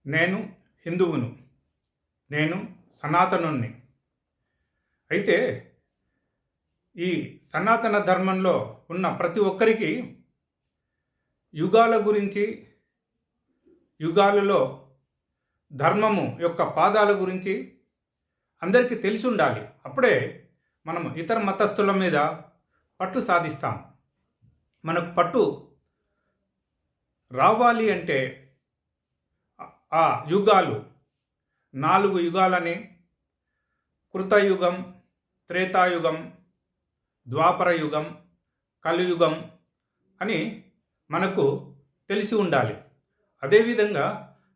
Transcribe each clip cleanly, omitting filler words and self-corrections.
నేను హిందువును. నేను సనాతనుణ్ణి. అయితే ఈ సనాతన ధర్మంలో ఉన్న ప్రతి ఒక్కరికి యుగాల గురించి, యుగాలలో ధర్మము యొక్క పాదాల గురించి అందరికీ తెలిసి ఉండాలి. అప్పుడే మనం ఇతర మతస్థుల మీద పట్టు సాధిస్తాం. మనకు పట్టు రావాలి అంటే ఆ యుగాలు 4 యుగాలని కృతయుగం, త్రేతాయుగం, ద్వాపర యుగం, కలియుగం అని మనకు తెలిసి ఉండాలి. అదేవిధంగా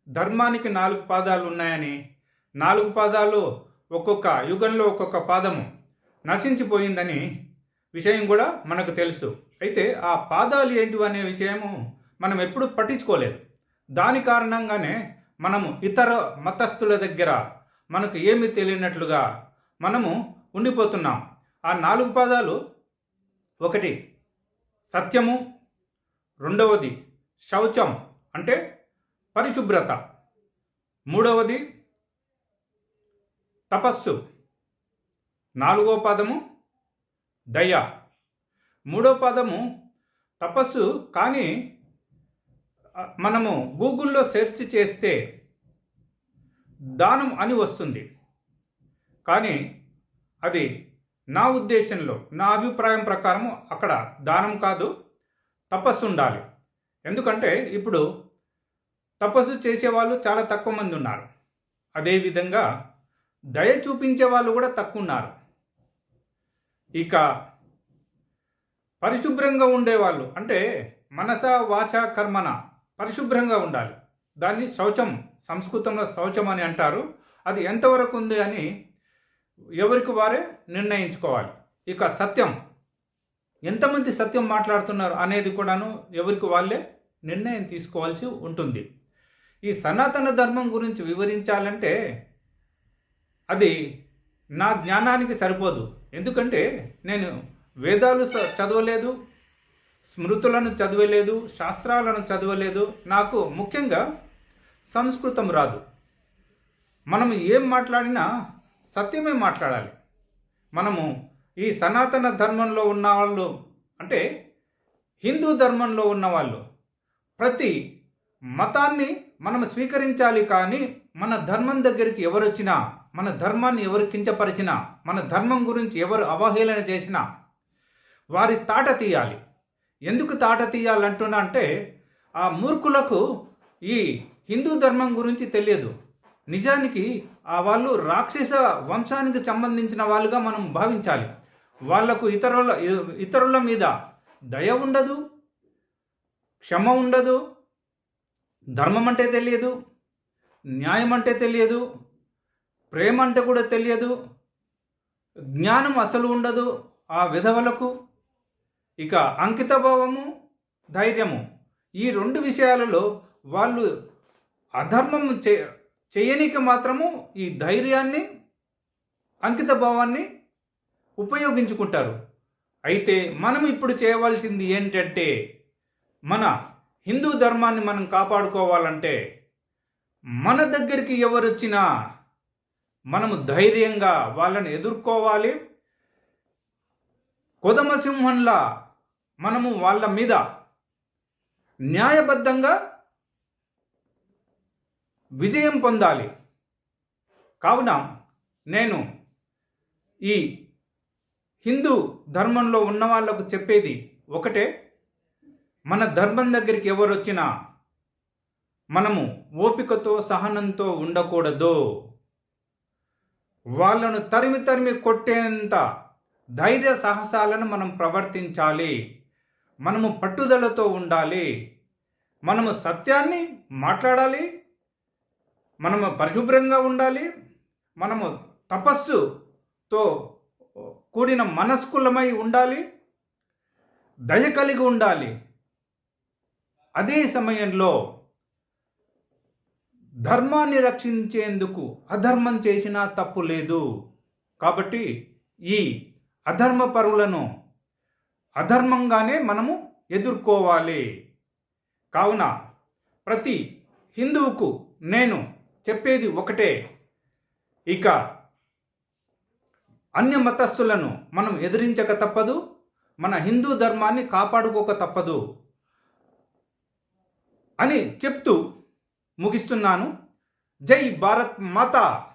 ధర్మానికి 4 పాదాలు ఉన్నాయని, 4 పాదాలు ఒక్కొక్క యుగంలో ఒక్కొక్క పాదము నశించిపోయిందని విషయం కూడా మనకు తెలుసు. అయితే ఆ పాదాలు ఏంటివి అనే విషయము మనం ఎప్పుడు పట్టించుకోలేదు. దాని కారణంగానే మనము ఇతర మతస్థుల దగ్గర మనకు ఏమీ తెలియనట్లుగా మనము ఉండిపోతున్నాం. ఆ 4 పాదాలు, ఒకటి సత్యము, రెండవది శౌచం అంటే పరిశుభ్రత, మూడవది తపస్సు, 4వ పాదము దయ. 3వ పాదము తపస్సు. కానీ మనము గూగుల్లో సెర్చ్ చేస్తే దానం అని వస్తుంది. కానీ అది నా ఉద్దేశంలో, నా అభిప్రాయం ప్రకారం అక్కడ దానం కాదు, తపస్సు ఉండాలి. ఎందుకంటే ఇప్పుడు తపస్సు చేసేవాళ్ళు చాలా తక్కువ మంది ఉన్నారు. అదేవిధంగా దయ చూపించే వాళ్ళు కూడా తక్కువ ఉన్నారు. ఇక పరిశుభ్రంగా ఉండేవాళ్ళు అంటే మనస వాచ కర్మన పరిశుభ్రంగా ఉండాలి. దాన్ని శౌచం, సంస్కృతంలో శౌచం అని అంటారు. అది ఎంతవరకు ఉంది అని ఎవరికి వారే నిర్ణయించుకోవాలి. ఇక సత్యం, ఎంతమంది సత్యం మాట్లాడుతున్నారు అనేది కూడాను ఎవరికి వాళ్ళే నిర్ణయం తీసుకోవాల్సి ఉంటుంది. ఈ సనాతన ధర్మం గురించి వివరించాలంటే అది నా జ్ఞానానికి సరిపోదు. ఎందుకంటే నేను వేదాలు చదవలేదు, స్మృతులను చదవలేదు, శాస్త్రాలను చదవలేదు. నాకు ముఖ్యంగా సంస్కృతం రాదు. మనం ఏం మాట్లాడినా సత్యమే మాట్లాడాలి. మనము ఈ సనాతన ధర్మంలో ఉన్నవాళ్ళు అంటే హిందూ ధర్మంలో ఉన్నవాళ్ళు ప్రతి మతాన్ని మనం స్వీకరించాలి. కానీ మన ధర్మం దగ్గరికి ఎవరు వచ్చినా, మన ధర్మాన్ని ఎవరు కించపరిచినా, మన ధర్మం గురించి ఎవరు అవహేళన చేసినా వారి తాట తీయాలి. ఎందుకు తాట తీయాలంటున్నా అంటే ఆ మూర్ఖులకు ఈ హిందూ ధర్మం గురించి తెలియదు. నిజానికి ఆ వాళ్ళు రాక్షస వంశానికి సంబంధించిన వాళ్ళుగా మనం భావించాలి. వాళ్లకు ఇతరుల మీద దయ ఉండదు, క్షమ ఉండదు, ధర్మం అంటే తెలియదు, న్యాయం అంటే తెలియదు, ప్రేమ అంటే కూడా తెలియదు, జ్ఞానం అసలు ఉండదు ఆ విధవలకు. ఇక అంకితభావము, ధైర్యము, ఈ 2 విషయాలలో వాళ్ళు అధర్మం చేయనీకి మాత్రము ఈ ధైర్యాన్ని, అంకితభావాన్ని ఉపయోగించుకుంటారు. అయితే మనం ఇప్పుడు చేయవలసింది ఏంటంటే మన హిందూ ధర్మాన్ని మనం కాపాడుకోవాలంటే మన దగ్గరికి ఎవరు వచ్చినా మనము ధైర్యంగా వాళ్ళని ఎదుర్కోవాలి. కొదమసింహంలా మనము వాళ్ళ మీద న్యాయబద్ధంగా విజయం పొందాలి. కావున నేను ఈ హిందూ ధర్మంలో ఉన్న వాళ్ళకు చెప్పేది ఒకటే, మన ధర్మం దగ్గరికి ఎవరు వచ్చినా మనము ఓపికతో, సహనంతో ఉండకూడదు. వాళ్ళను తరిమి కొట్టేంత ధైర్య సాహసాలను మనం ప్రవర్తించాలి. మనము పట్టుదలతో ఉండాలి. మనము సత్యాన్ని మాట్లాడాలి. మనము పరిశుభ్రంగా ఉండాలి. మనము తపస్సుతో కూడిన మనస్కులమై ఉండాలి. దయ కలిగి ఉండాలి. అదే సమయంలో ధర్మాన్ని రక్షించేందుకు అధర్మం చేసినా తప్పు లేదు. కాబట్టి ఈ అధర్మ పరులను అధర్మంగానే మనము ఎదుర్కోవాలి. కావున ప్రతి హిందువుకు నేను చెప్పేది ఒకటే, ఇక అన్య మతస్థులను మనం ఎదిరించక తప్పదు, మన హిందూ ధర్మాన్ని కాపాడుకోక తప్పదు అని చెప్తూ ముగిస్తున్నాను. జై భారత్ మాతా.